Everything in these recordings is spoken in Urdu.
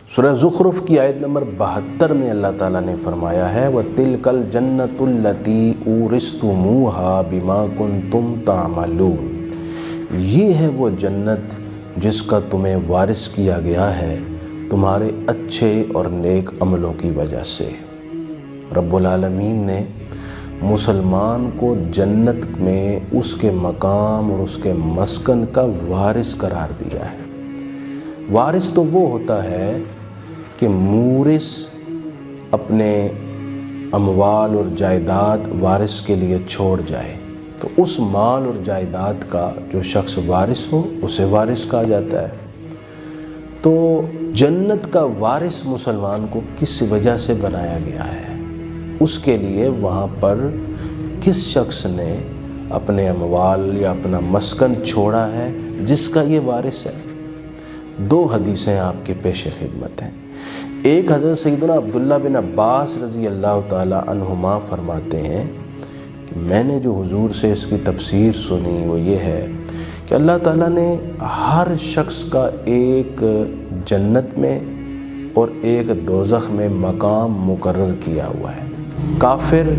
سورہ زخرف کی آیت نمبر 72 میں اللہ تعالیٰ نے فرمایا ہے وَتِلْكَ الْجَنَّةُ الَّتِي أُورِثْتُمُوهَا بِمَا كُنْتُمْ تَعْمَلُونَ، یہ ہے وہ جنت جس کا تمہیں وارث کیا گیا ہے تمہارے اچھے اور نیک عملوں کی وجہ سے۔ رب العالمین نے مسلمان کو جنت میں اس کے مقام اور اس کے مسکن کا وارث قرار دیا ہے۔ وارث تو وہ ہوتا ہے کہ مورث اپنے اموال اور جائیداد وارث کے لیے چھوڑ جائے تو اس مال اور جائیداد کا جو شخص وارث ہو اسے وارث کہا جاتا ہے۔ تو جنت کا وارث مسلمان کو کس وجہ سے بنایا گیا ہے؟ اس کے لیے وہاں پر کس شخص نے اپنے اموال یا اپنا مسکن چھوڑا ہے جس کا یہ وارث ہے؟ دو حدیثیں آپ کے پیش خدمت ہیں۔ ایک حضرت سیدنا عبداللہ بن عباس رضی اللہ تعالی عنہما فرماتے ہیں کہ میں نے جو حضور سے اس کی تفسیر سنی وہ یہ ہے کہ اللہ تعالیٰ نے ہر شخص کا ایک جنت میں اور ایک دوزخ میں مقام مقرر کیا ہوا ہے۔ کافر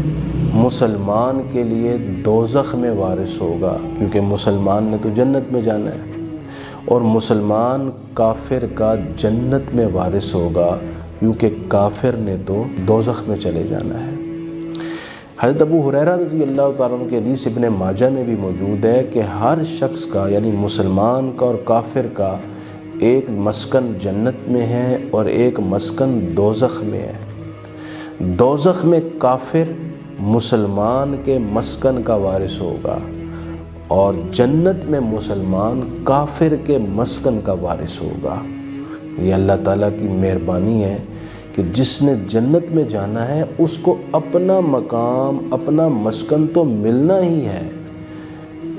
مسلمان کے لیے دوزخ میں وارث ہوگا کیونکہ مسلمان نے تو جنت میں جانا ہے، اور مسلمان کافر کا جنت میں وارث ہوگا کیونکہ کافر نے تو دوزخ میں چلے جانا ہے۔ حضرت ابو ہریرہ رضی اللہ تعالیٰ عنہ کی حدیث ابن ماجہ میں بھی موجود ہے کہ ہر شخص کا یعنی مسلمان کا اور کافر کا ایک مسکن جنت میں ہے اور ایک مسکن دوزخ میں ہے۔ دوزخ میں کافر مسلمان کے مسکن کا وارث ہوگا اور جنت میں مسلمان کافر کے مسکن کا وارث ہوگا۔ یہ اللہ تعالیٰ کی مہربانی ہے کہ جس نے جنت میں جانا ہے اس کو اپنا مقام اپنا مسکن تو ملنا ہی ہے،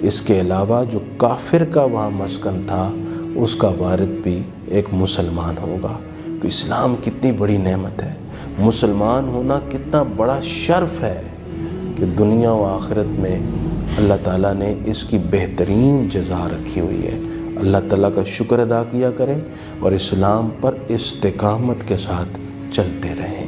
اس کے علاوہ جو کافر کا وہاں مسکن تھا اس کا وارث بھی ایک مسلمان ہوگا۔ تو اسلام کتنی بڑی نعمت ہے، مسلمان ہونا کتنا بڑا شرف ہے کہ دنیا و آخرت میں اللہ تعالیٰ نے اس کی بہترین جزا رکھی ہوئی ہے۔ اللہ تعالیٰ کا شکر ادا کیا کریں اور اسلام پر استقامت کے ساتھ چلتے رہیں۔